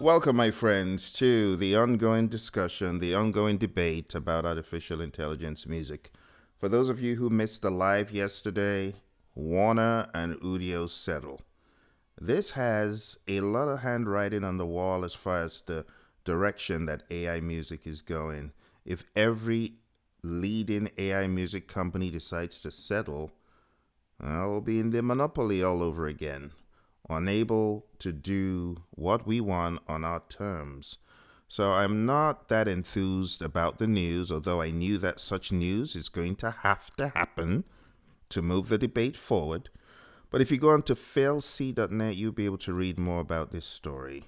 Welcome, my friends, to the ongoing discussion, the ongoing debate about artificial intelligence music. For those of you who missed the live yesterday, Warner and UDIO Settle. This has a lot of handwriting on the wall as far as the direction that AI music is going. If every leading AI music company decides to settle, we'll be in the monopoly all over again, unable to do what we want on our terms. So I'm not that enthused about the news, although I knew that such news is going to have to happen to move the debate forward. But if you go on to failc.net, you'll be able to read more about this story.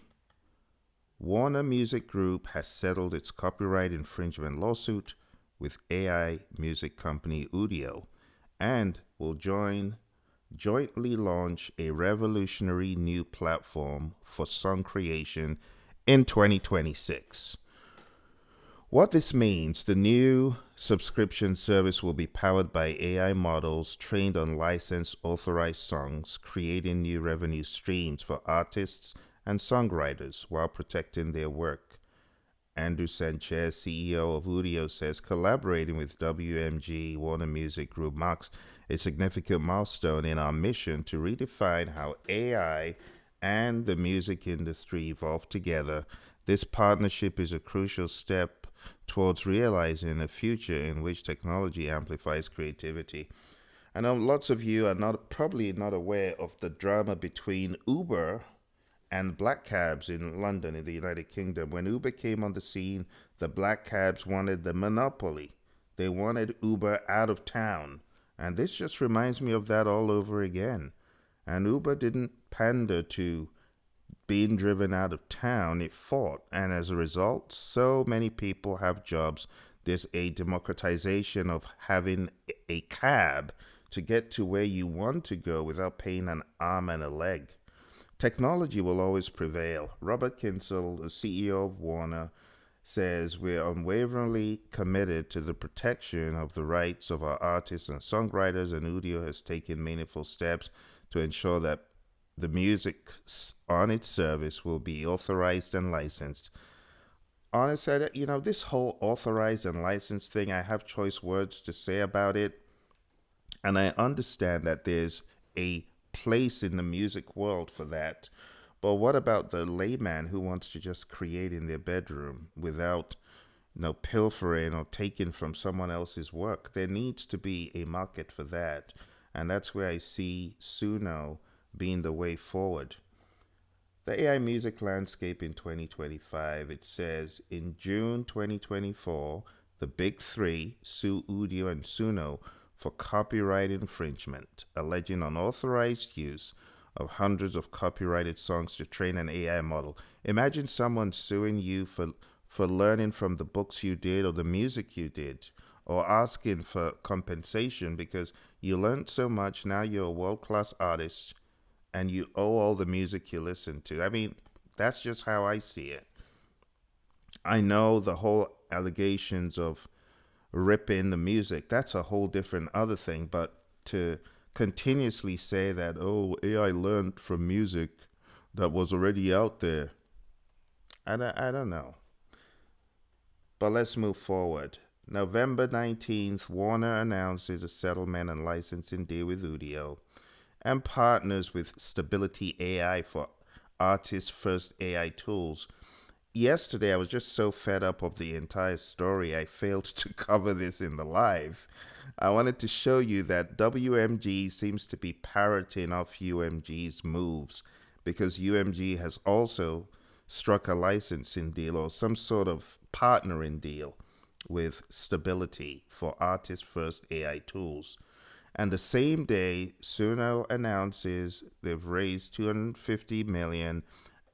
Warner Music Group has settled its copyright infringement lawsuit with AI music company UDIO and will jointly launch a revolutionary new platform for song creation in 2026. What this means, the new subscription service will be powered by AI models trained on licensed authorized songs, creating new revenue streams for artists and songwriters while protecting their work. Andrew Sanchez, CEO of UDIO, says collaborating with WMG Warner Music Group marks a significant milestone in our mission to redefine how AI and the music industry evolve together. This partnership is a crucial step towards realizing a future in which technology amplifies creativity. I know lots of you are probably not aware of the drama between Uber and black cabs in London, in the United Kingdom. When Uber came on the scene, the black cabs wanted the monopoly. They wanted Uber out of town. And this just reminds me of that all over again. And Uber didn't pander to being driven out of town, it fought. And as a result, so many people have jobs. There's a democratization of having a cab to get to where you want to go without paying an arm and a leg. Technology will always prevail. Robert Kinsel, the CEO of Warner, says we're unwaveringly committed to the protection of the rights of our artists and songwriters, and UDIO has taken meaningful steps to ensure that the music on its service will be authorized and licensed. Honestly, this whole authorized and licensed thing, I have choice words to say about it. And I understand that there's a place in the music world for that. But what about the layman who wants to just create in their bedroom without pilfering or taking from someone else's work? There needs to be a market for that. And that's where I see Suno being the way forward. The AI music landscape in 2025, it says in June 2024, the big three sue UDIO and Suno for copyright infringement, alleging unauthorized use of hundreds of copyrighted songs to train an AI model. Imagine someone suing you for learning from the books you did or the music you did, or asking for compensation because you learned so much, now you're a world-class artist, and you owe all the music you listen to. I mean, that's just how I see it. I know the whole allegations of ripping the music, that's a whole different other thing, but to continuously say that, oh, AI learned from music that was already out there, I don't know. But let's move forward. November 19th, Warner announces a settlement and licensing deal with UDIO and partners with Stability AI for artist first AI tools. Yesterday, I was just so fed up of the entire story, I failed to cover this in the live. I wanted to show you that WMG seems to be parroting off UMG's moves because UMG has also struck a licensing deal or some sort of partnering deal with Stability for artist first AI tools. And the same day, Suno announces they've raised 250 million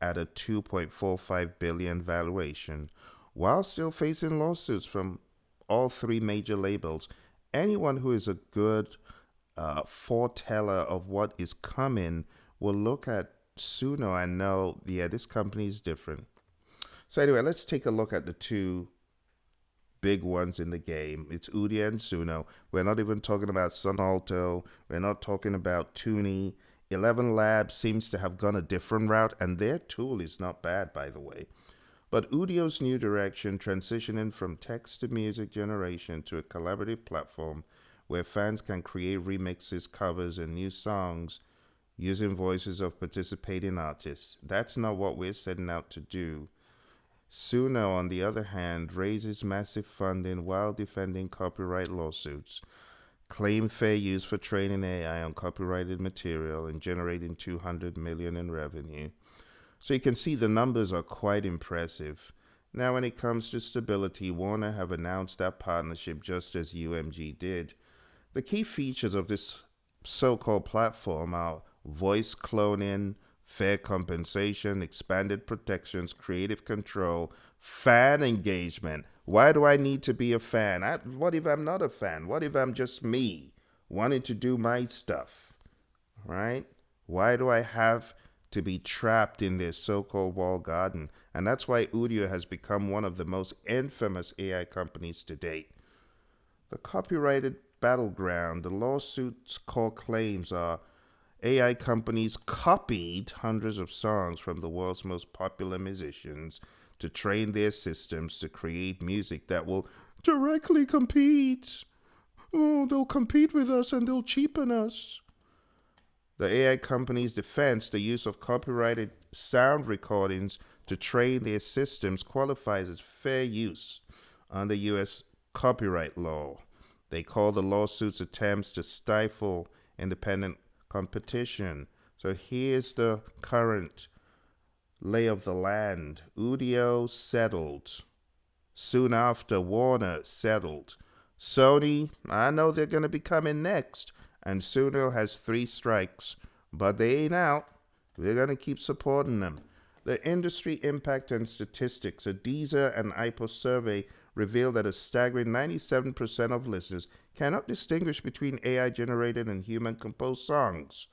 at a 2.45 billion valuation, while still facing lawsuits from all three major labels. Anyone who is a good foreteller of what is coming will look at Suno and know, yeah, this company is different. So anyway, let's take a look at the two big ones in the game. It's UDIO and Suno. We're not even talking about Sun Alto. We're not talking about Toonie. 11 Labs seems to have gone a different route, and their tool is not bad, by the way. But Udio's new direction, transitioning from text to music generation to a collaborative platform where fans can create remixes, covers, and new songs using voices of participating artists. That's not what we're setting out to do. Suno, on the other hand, raises massive funding while defending copyright lawsuits, claim fair use for training AI on copyrighted material, and generating 200 million in revenue. So you can see the numbers are quite impressive. Now, when it comes to stability, Warner have announced that partnership just as UMG did. The key features of this so-called platform are voice cloning, fair compensation, expanded protections, creative control, fan engagement. Why do I need to be a fan? What if I'm not a fan? What if I'm just me wanting to do my stuff? Right? Why do I have to be trapped in this so-called walled garden? And that's why UDIO has become one of the most infamous AI companies to date. The copyrighted battleground, the lawsuit's core claims are AI companies copied hundreds of songs from the world's most popular musicians to train their systems to create music that will directly compete. Oh, they'll compete with us and they'll cheapen us. The AI company's defense, the use of copyrighted sound recordings to train their systems, qualifies as fair use under U.S. copyright law. They call the lawsuits attempts to stifle independent competition. So here's the current lay of the land. UDIO settled. Soon after, Warner settled. Sony, I know they're going to be coming next. And Suno has 3 strikes, but they ain't out. We're going to keep supporting them. The industry impact and statistics, a Deezer and IPO survey revealed that a staggering 97% of listeners cannot distinguish between AI-generated and human-composed songs.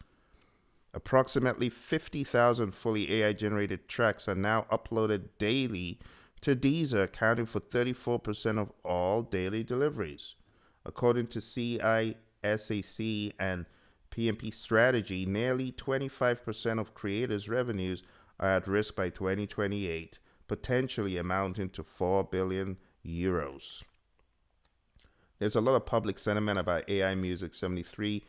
Approximately 50,000 fully AI-generated tracks are now uploaded daily to Deezer, accounting for 34% of all daily deliveries. According to CISAC and PMP Strategy, nearly 25% of creators' revenues are at risk by 2028, potentially amounting to 4 billion euros. There's a lot of public sentiment about AI music. 73%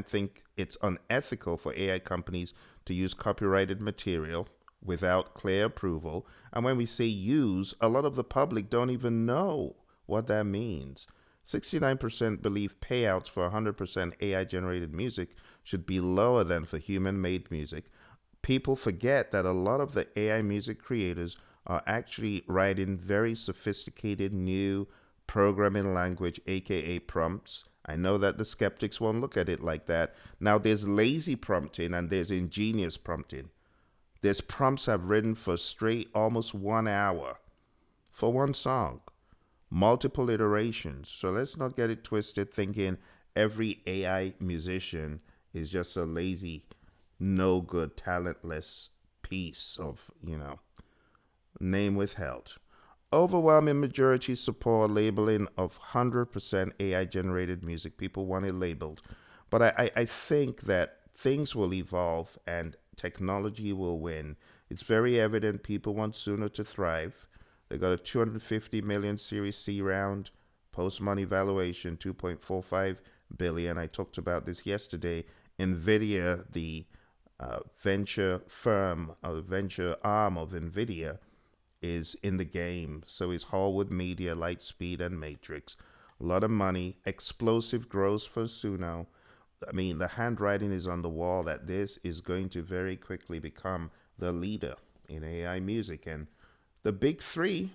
think it's unethical for AI companies to use copyrighted material without clear approval. And when we say use, a lot of the public don't even know what that means. 69% believe payouts for 100% AI-generated music should be lower than for human-made music. People forget that a lot of the AI music creators are actually writing very sophisticated new programming language, aka prompts. I know that the skeptics won't look at it like that. Now, there's lazy prompting and there's ingenious prompting. There's prompts I've written for straight almost 1 hour for one song, multiple iterations. So let's not get it twisted thinking every AI musician is just a lazy, no good, talentless piece of, name withheld. Overwhelming majority support labeling of 100% AI generated music. People want it labeled. But I think that things will evolve and technology will win. It's very evident people want Suno to thrive. They got a 250 million Series C round, post-money valuation 2.45 billion. I talked about this yesterday. NVIDIA, the venture firm, venture arm of NVIDIA, is in the game. So is Hallwood Media, Lightspeed, and Matrix. A lot of money, explosive growth for Suno. I mean, the handwriting is on the wall that this is going to very quickly become the leader in AI music. And the big 3,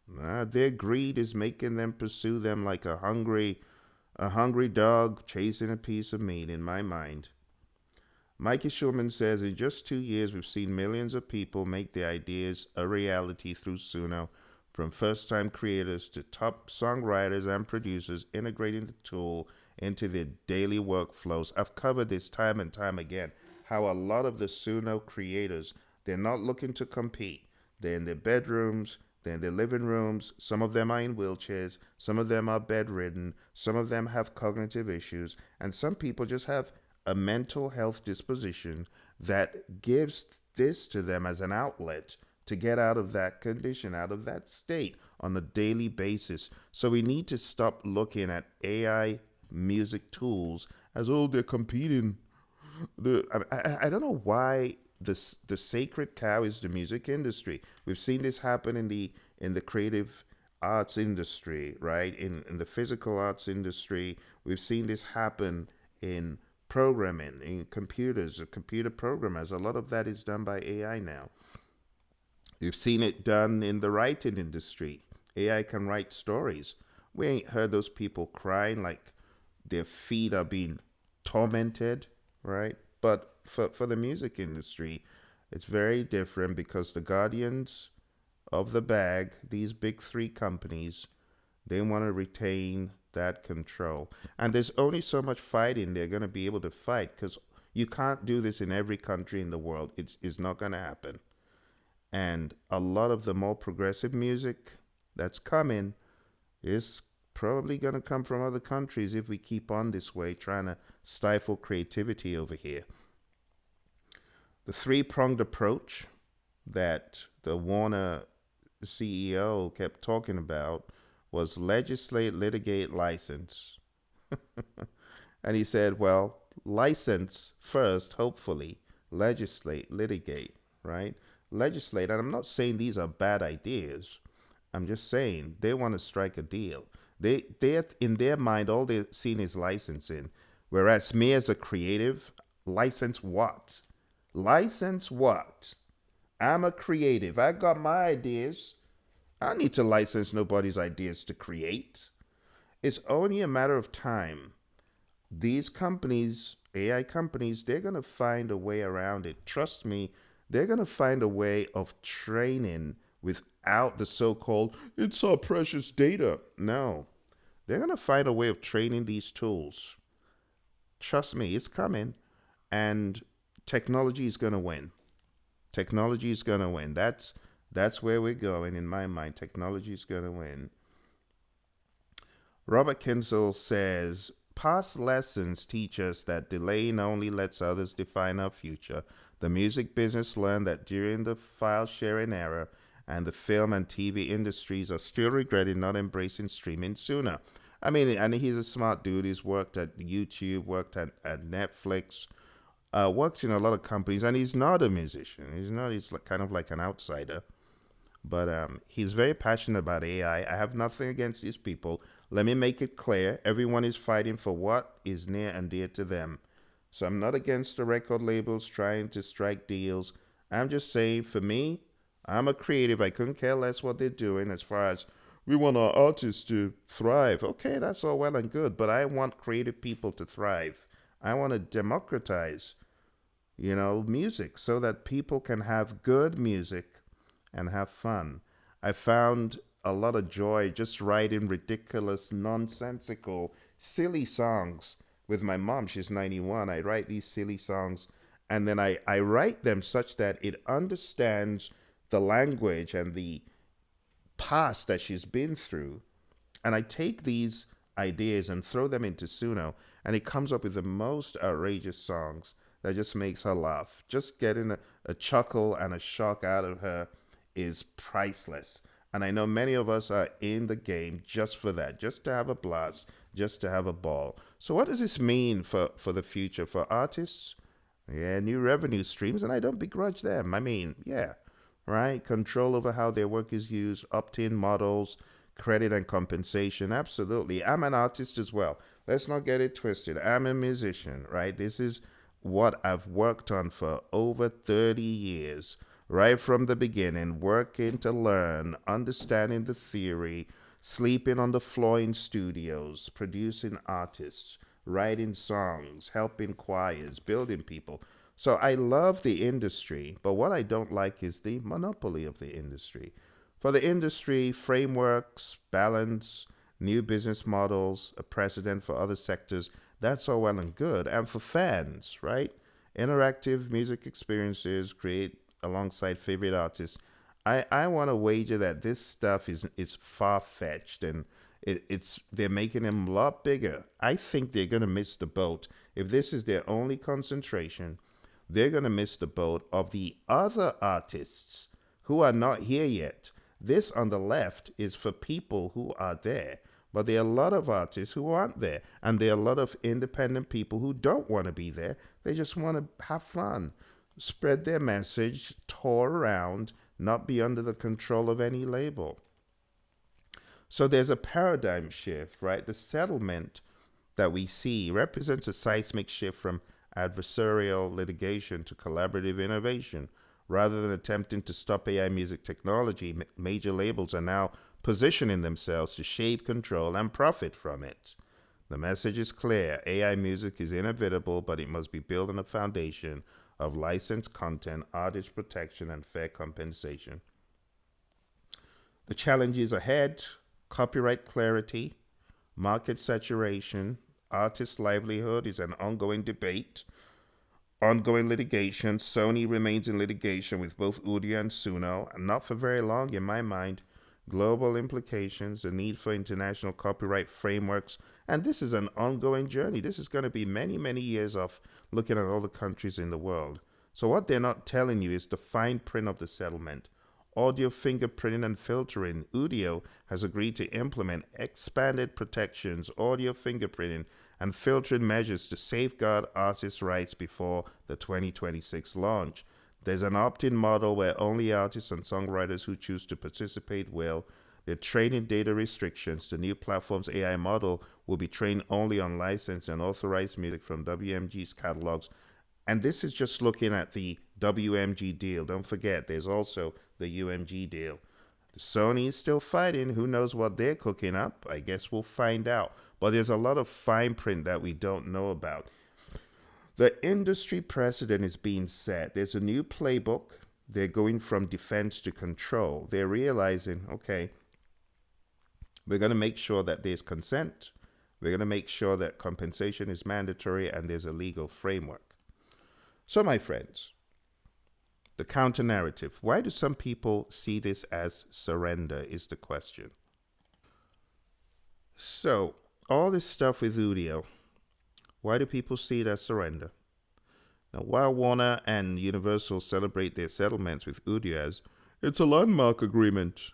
their greed is making them pursue them like a hungry dog chasing a piece of meat, in my mind. Mikey Schulman says, in just 2 years, we've seen millions of people make their ideas a reality through Suno, from first-time creators to top songwriters and producers integrating the tool into their daily workflows. I've covered this time and time again, how a lot of the Suno creators, they're not looking to compete. They're in their bedrooms, they're in their living rooms. Some of them are in wheelchairs. Some of them are bedridden. Some of them have cognitive issues. And some people just have a mental health disposition that gives this to them as an outlet to get out of that condition, out of that state on a daily basis. So we need to stop looking at AI music tools as, oh, they're competing. I don't know why the sacred cow is the music industry. We've seen this happen in the creative arts industry, right? In the physical arts industry, we've seen this happen in programming, in computers, computer programmers. A lot of that is done by AI now. You've seen it done in the writing industry. AI can write stories. We ain't heard those people crying like their feet are being tormented, right? But for the music industry, it's very different because the guardians of the bag, these big three companies, they want to retain that control. And there's only so much fighting they're going to be able to fight because you can't do this in every country in the world. It's not going to happen. And a lot of the more progressive music that's coming is probably going to come from other countries if we keep on this way, trying to stifle creativity over here. The three-pronged approach that the Warner CEO kept talking about was legislate, litigate, license. And he said, well, license first, hopefully, legislate, litigate, right? Legislate, and I'm not saying these are bad ideas. I'm just saying they want to strike a deal. They in their mind, all they're seeing is licensing. Whereas me as a creative, license what? License what? I'm a creative. I got my ideas. I don't need to license nobody's ideas to create. It's only a matter of time. These companies, AI companies, they're going to find a way around it. Trust me, they're going to find a way of training without the so-called, it's our precious data. No, they're going to find a way of training these tools. Trust me, it's coming. And technology is going to win. Technology is going to win. That's where we're going in my mind. Technology is going to win. Robert Kinzel says, past lessons teach us that delaying only lets others define our future. The music business learned that during the file sharing era, and the film and TV industries are still regretting not embracing streaming sooner. I mean, and he's a smart dude. He's worked at YouTube, worked at Netflix, worked in a lot of companies, and he's not a musician. He's not. He's kind of like an outsider. But he's very passionate about AI. I have nothing against these people. Let me make it clear. Everyone is fighting for what is near and dear to them. So I'm not against the record labels trying to strike deals. I'm just saying, for me, I'm a creative. I couldn't care less what they're doing as far as we want our artists to thrive. Okay, that's all well and good, but I want creative people to thrive. I want to democratize, music so that people can have good music and have fun. I found a lot of joy just writing ridiculous, nonsensical, silly songs with my mom. She's 91. I write these silly songs and then I write them such that it understands the language and the past that she's been through. And I take these ideas and throw them into Suno, and it comes up with the most outrageous songs that just makes her laugh. Just getting a chuckle and a shock out of her is priceless. And I know many of us are in the game just for that, just to have a blast, just to have a ball. So what does this mean for the future for artists? Yeah, new revenue streams, and I don't begrudge them. I mean, yeah, right? Control over how their work is used, opt-in models, credit and compensation. Absolutely. I'm an artist as well. Let's not get it twisted. I'm a musician, right? This is what I've worked on for over 30 years, right from the beginning, working to learn, understanding the theory, sleeping on the floor in studios, producing artists, writing songs, helping choirs, building people. So I love the industry, but what I don't like is the monopoly of the industry. For the industry, frameworks, balance, new business models, a precedent for other sectors, that's all well and good. And for fans, right? Interactive music experiences create alongside favorite artists. I want to wager that this stuff is far-fetched and They're making them a lot bigger. I think they're going to miss the boat. If this is their only concentration, they're going to miss the boat of the other artists who are not here yet. This on the left is for people who are there, but there are a lot of artists who aren't there, and there are a lot of independent people who don't want to be there. They just want to have fun, spread their message, tour around, not be under the control of any label. So there's a paradigm shift, right? The settlement that we see represents a seismic shift from adversarial litigation to collaborative innovation. Rather than attempting to stop AI music technology, major labels are now positioning themselves to shape, control, and profit from it. The message is clear. AI music is inevitable, but it must be built on a foundation of licensed content, artist protection, and fair compensation. The challenges ahead: copyright clarity, market saturation, artist livelihood is an ongoing debate, ongoing litigation. Sony remains in litigation with both UDIO and Suno, and not for very long in my mind. Global implications, the need for international copyright frameworks, and this is an ongoing journey. This is going to be many, many years of looking at all the countries in the world. So what they're not telling you is the fine print of the settlement. Audio fingerprinting and filtering. UDIO has agreed to implement expanded protections, audio fingerprinting, and filtering measures to safeguard artists' rights before the 2026 launch. There's an opt-in model where only artists and songwriters who choose to participate will. There are training data restrictions. The new platform's AI model will be trained only on licensed and authorized music from WMG's catalogs. And this is just looking at the WMG deal. Don't forget, there's also the UMG deal. Sony is still fighting. Who knows what they're cooking up? I guess we'll find out. But there's a lot of fine print that we don't know about. The industry precedent is being set. There's a new playbook. They're going from defense to control. They're realizing, okay, we're going to make sure that there's consent. We're going to make sure that compensation is mandatory and there's a legal framework. So, my friends, the counter narrative. Why do some people see this as surrender is the question. So, all this stuff with UDIO, why do people see it as surrender? Now, while Warner and Universal celebrate their settlements with UDIO as it's a landmark agreement,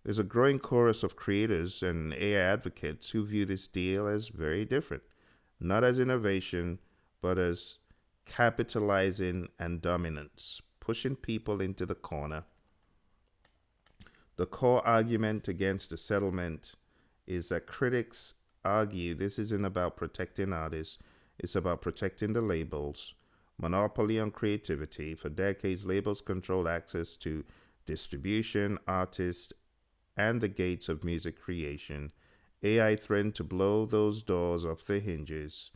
there's a growing chorus of creators and AI advocates who view this deal as very different, not as innovation, but as capitalizing and dominance, pushing people into the corner. The core argument against the settlement is that critics argue this isn't about protecting artists, it's about protecting the labels. Monopoly on creativity. For decades, labels controlled access to distribution, artists, and the gates of music creation. AI threatened to blow those doors off their hinges.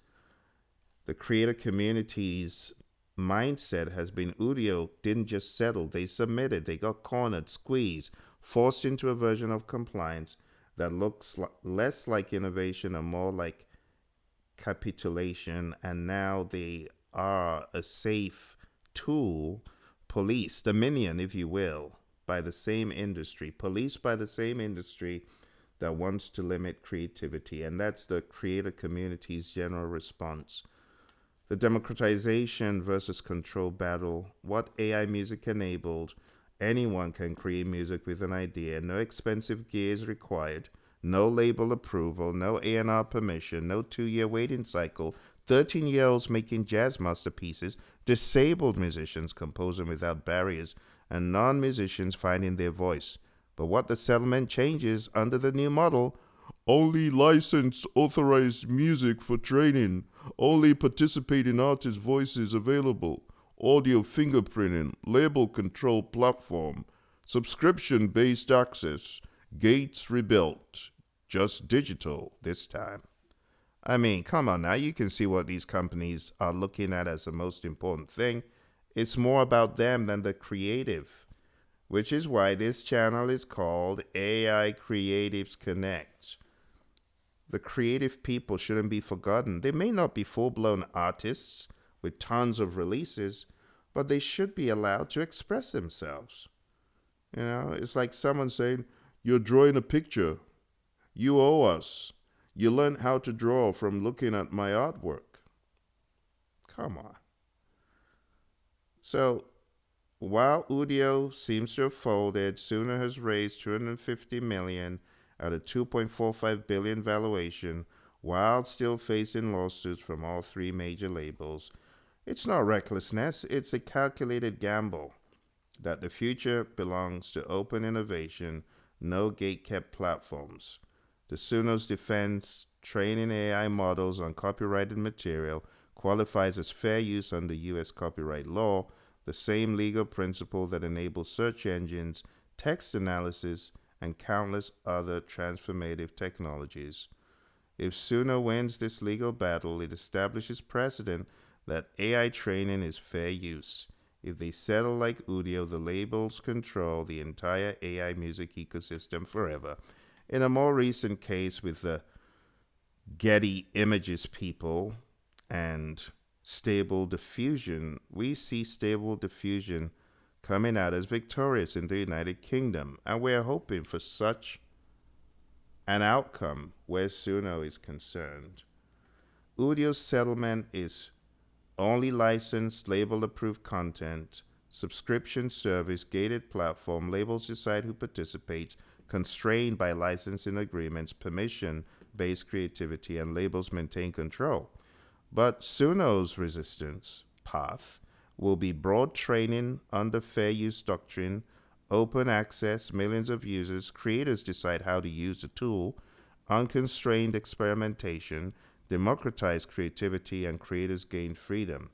The creator community's mindset has been UDIO didn't just settle, they submitted, they got cornered, squeezed, forced into a version of compliance that looks less like innovation and more like capitulation, and now they are a safe tool, police, the minion, if you will, by the same industry, policed by the same industry that wants to limit creativity, and that's the creator community's general response. The democratization versus control battle. What AI music enabled? Anyone can create music with an idea. No expensive gear is required. No label approval. No A&R permission. No 2-year waiting cycle. 13-year-olds making jazz masterpieces. Disabled musicians composing without barriers. And non-musicians finding their voice. But what the settlement changes under the new model: only licensed authorized music for training. Only participating artists' voices available. Audio fingerprinting. Label control platform. Subscription-based access. Gates rebuilt. Just digital this time. I mean, come on now. You can see what these companies are looking at as the most important thing. It's more about them than the creative, which is why this channel is called AI Creatives Connect. The creative people shouldn't be forgotten. They may not be full-blown artists with tons of releases, but they should be allowed to express themselves. You know, it's like someone saying, you're drawing a picture. You owe us. You learned how to draw from looking at my artwork. Come on. So, while UDIO seems to have folded, Suno has raised 250 million at a 2.45 billion valuation while still facing lawsuits from all three major labels. It's not recklessness, it's a calculated gamble that the future belongs to open innovation, no gatekept platforms. The Suno's defense training AI models on copyrighted material qualifies as fair use under U.S. copyright law, the same legal principle that enables search engines, text analysis, and countless other transformative technologies. If Suno wins this legal battle, it establishes precedent that AI training is fair use. If they settle like UDIO, the labels control the entire AI music ecosystem forever. In a more recent case with the Getty Images people and Stable Diffusion, we see Stable Diffusion coming out as victorious in the United Kingdom, and we're hoping for such an outcome where Suno is concerned. UDIO's settlement is only licensed, label approved content, subscription service, gated platform, labels decide who participates, constrained by licensing agreements, permission based creativity, and labels maintain control. But Suno's resistance path will be broad training under fair use doctrine, open access, millions of users, creators decide how to use the tool, unconstrained experimentation, democratize creativity, and creators gain freedom.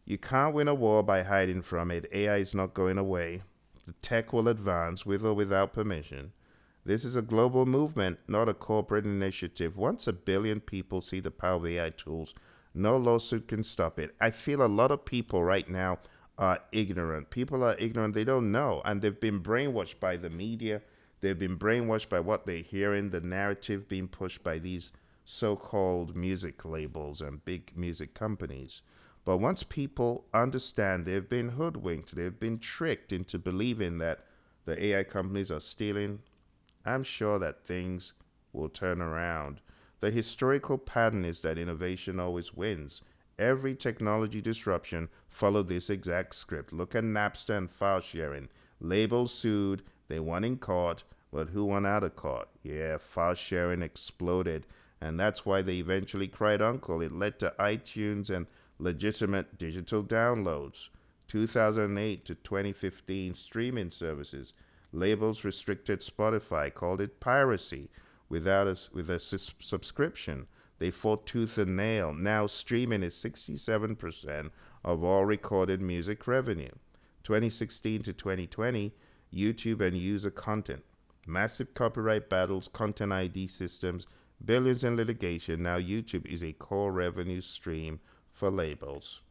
You can't win a war by hiding from it. AI is not going away. The tech will advance with or without permission. This is a global movement, not a corporate initiative. Once a billion people see the power of AI tools, no lawsuit can stop it. I feel a lot of people right now are ignorant. People are ignorant. They don't know. And they've been brainwashed by the media. They've been brainwashed by what they're hearing, the narrative being pushed by these so-called music labels and big music companies. But once people understand they've been hoodwinked, they've been tricked into believing that the AI companies are stealing, I'm sure that things will turn around. The historical pattern is that innovation always wins. Every technology disruption followed this exact script. Look at Napster and file sharing. Labels sued, they won in court, but who won out of court? Yeah, file sharing exploded, and that's why they eventually cried uncle. It led to iTunes and legitimate digital downloads. 2008 to 2015 streaming services. Labels restricted Spotify, called it piracy with a subscription. They fought tooth and nail. Now streaming is 67% of all recorded music revenue. 2016 to 2020, YouTube and user content. Massive copyright battles, content ID systems, billions in litigation. Now YouTube is a core revenue stream for labels.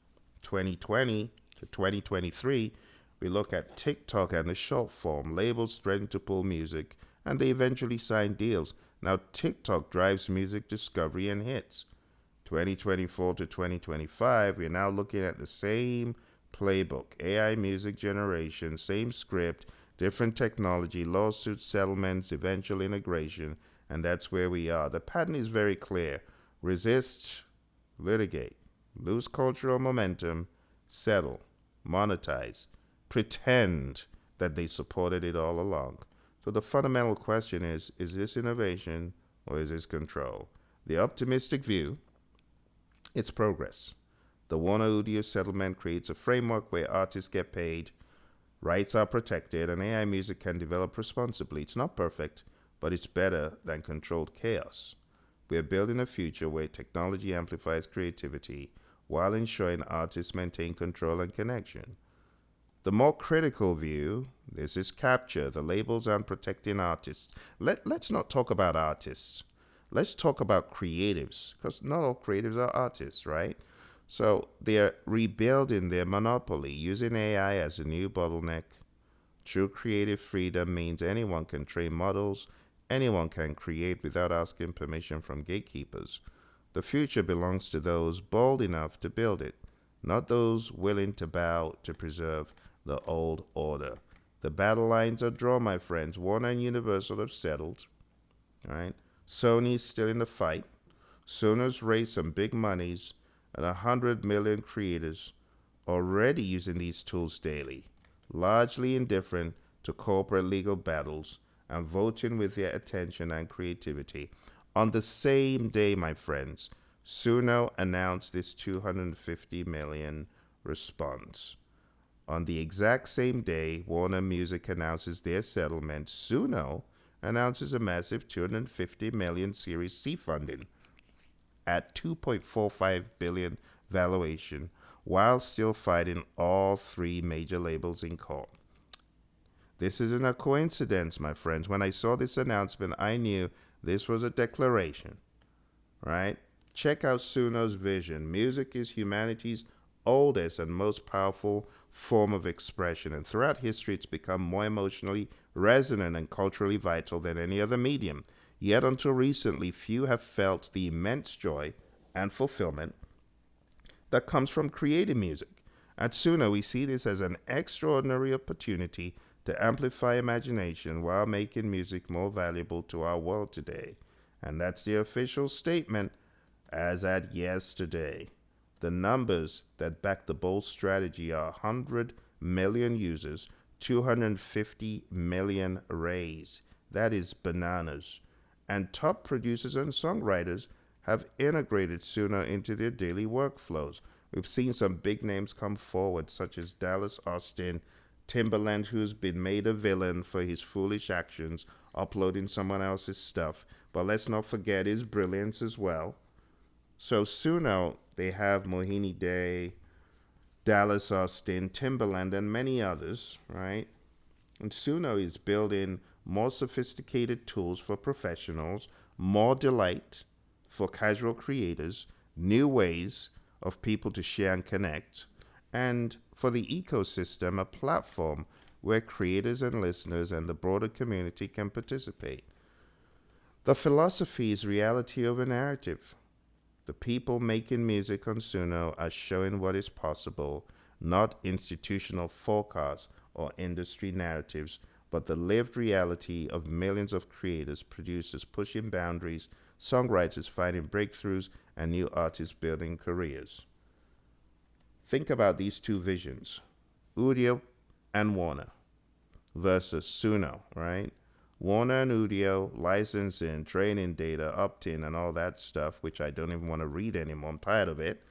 2020 to 2023, we look at TikTok and the short form. Labels threaten to pull music, and they eventually sign deals. Now TikTok drives music discovery and hits. 2024 to 2025, we're now looking at the same playbook. AI music generation, same script, different technology, lawsuits, settlements, eventual integration, and that's where we are. The pattern is very clear. Resist, litigate, lose cultural momentum, settle, monetize, pretend that they supported it all along. So the fundamental question is this innovation or is this control? The optimistic view, it's progress. The WARNER UDIO settlement creates a framework where artists get paid, rights are protected, and AI music can develop responsibly. It's not perfect, but it's better than controlled chaos. We're building a future where technology amplifies creativity while ensuring artists maintain control and connection. The more critical view, this is capture. The labels aren't protecting artists. Let's not talk about artists. Let's talk about creatives, because not all creatives are artists, right? So they're rebuilding their monopoly, using AI as a new bottleneck. True creative freedom means anyone can train models, anyone can create without asking permission from gatekeepers. The future belongs to those bold enough to build it, not those willing to bow to preserve the old order. The battle lines are drawn, my friends. Warner and Universal have settled. right? Sony's still in the fight. Suno's raised some big monies, and 100 million creators already using these tools daily, largely indifferent to corporate legal battles and voting with their attention and creativity. On the same day, my friends, Suno announced this 250 million response. On the exact same day, Warner Music announces their settlement. Suno announces a massive 250 million Series C funding at 2.45 billion valuation, while still fighting all three major labels in court. This isn't a coincidence, my friends. When I saw this announcement, I knew this was a declaration, right? Check out Suno's vision. Music is humanity's oldest and most powerful form of expression, and throughout history, it's become more emotionally resonant and culturally vital than any other medium. Yet until recently, few have felt the immense joy and fulfillment that comes from creating music. At Suno, we see this as an extraordinary opportunity to amplify imagination while making music more valuable to our world today. And that's the official statement as at yesterday. The numbers that back the bold strategy are 100 million users, 250 million raised. That is bananas. And top producers and songwriters have integrated Suno into their daily workflows. We've seen some big names come forward, such as Dallas Austin, Timbaland, who's been made a villain for his foolish actions, uploading someone else's stuff. But let's not forget his brilliance as well. So Suno, they have Mohini Day, Dallas Austin, Timbaland, and many others, right? And Suno is building more sophisticated tools for professionals, more delight for casual creators, new ways of people to share and connect, and for the ecosystem, a platform where creators and listeners and the broader community can participate. The philosophy is reality over narrative. The people making music on Suno are showing what is possible, not institutional forecasts or industry narratives, but the lived reality of millions of creators, producers pushing boundaries, songwriters finding breakthroughs, and new artists building careers. Think about these two visions, UDIO and Warner versus Suno, right? Warner and UDIO, licensing, training data, opt-in, and all that stuff, which I don't even want to read anymore. I'm tired of it.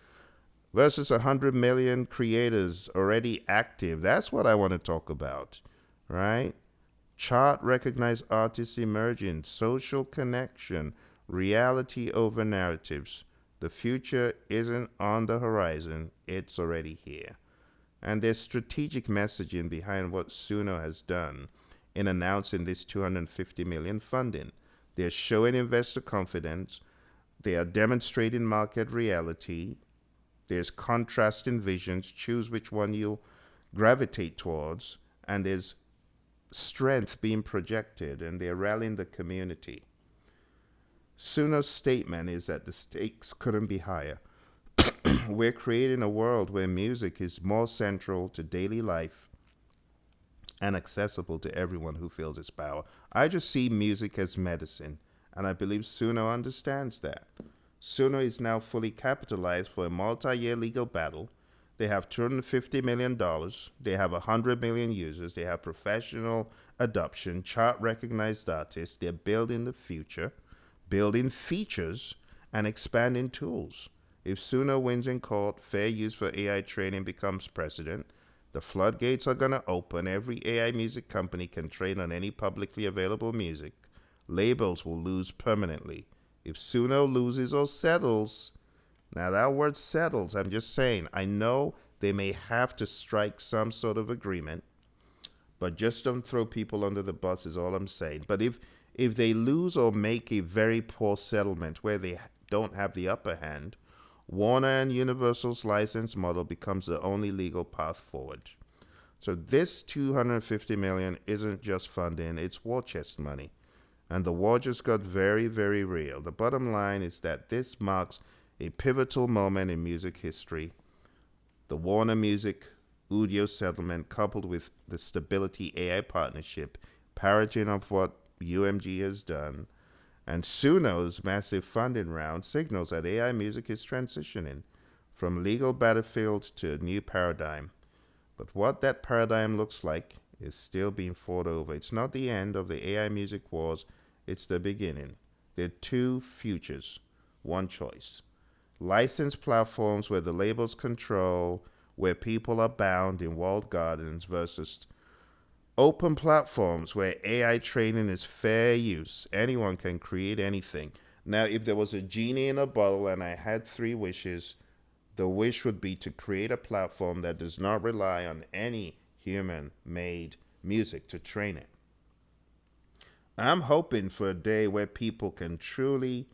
Versus 100 million creators already active. That's what I want to talk about, right? Chart recognized artists emerging, social connection, reality over narratives. The future isn't on the horizon, it's already here. And there's strategic messaging behind what Suno has done in announcing this 250 million funding. They're showing investor confidence, they are demonstrating market reality, there's contrasting visions, choose which one you'll gravitate towards, and there's strength being projected, and they're rallying the community. Suno's statement is that the stakes couldn't be higher. We're creating a world where music is more central to daily life and accessible to everyone who feels its power. I just see music as medicine, and I believe Suno understands that. Suno is now fully capitalized for a multi-year legal battle. They have $250 million. They have 100 million users. They have professional adoption, chart-recognized artists. They're building the future, building features, and expanding tools. If Suno wins in court, fair use for AI training becomes precedent. The floodgates are going to open. Every AI music company can train on any publicly available music. Labels will lose permanently. If Suno loses or settles, now that word settles, I'm just saying, I know they may have to strike some sort of agreement, but just don't throw people under the bus is all I'm saying. But if they lose or make a very poor settlement where they don't have the upper hand, Warner and Universal's license model becomes the only legal path forward. So this 250 million isn't just funding, it's war chest money. And the war just got very, very real. The bottom line is that this marks a pivotal moment in music history. The Warner Music UDIO settlement, coupled with the Stability AI partnership, parroting of what UMG has done, And Suno's massive funding round signals that AI music is transitioning from legal battlefield to a new paradigm. But what that paradigm looks like is still being fought over. It's not the end of the AI music wars, it's the beginning. There are two futures, one choice. Licensed platforms where the labels control, where people are bound in walled gardens, versus open platforms where AI training is fair use. Anyone can create anything. Now, if there was a genie in a bottle and I had 3 wishes, the wish would be to create a platform that does not rely on any human-made music to train it. I'm hoping for a day where people can truly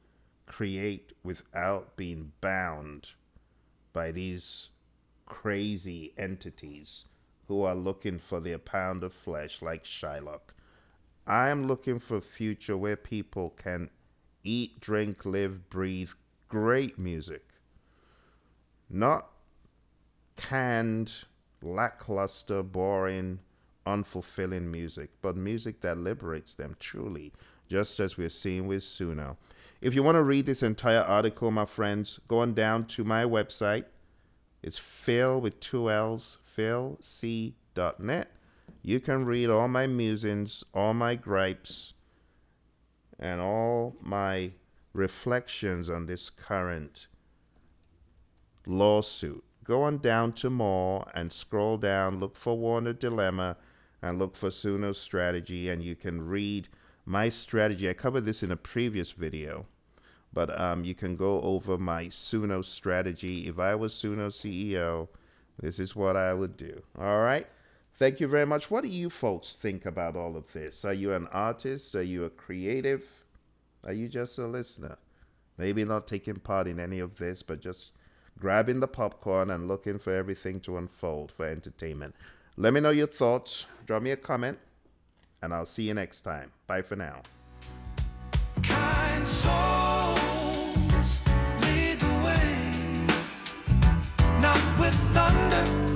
create without being bound by these crazy entities who are looking for their pound of flesh like Shylock. I'm looking for a future where people can eat, drink, live, breathe great music. Not canned, lackluster, boring, unfulfilling music, but music that liberates them truly, just as we're seeing with Suno. If you want to read this entire article, my friends, go on down to my website. It's Phil with 2 L's, philc.net. You can read all my musings, all my gripes, and all my reflections on this current lawsuit. Go on down to more and scroll down, look for Warner Dilemma, and look for Suno's strategy, and you can read my strategy. I covered this in a previous video, but you can go over my Suno strategy. If I was Suno CEO, this is what I would do. All right? Thank you very much. What do you folks think about all of this? Are you an artist? Are you a creative? Are you just a listener? Maybe not taking part in any of this, but just grabbing the popcorn and looking for everything to unfold for entertainment. Let me know your thoughts. Drop me a comment, and I'll see you next time. Bye for now. Kind souls lead the way, not with thunder.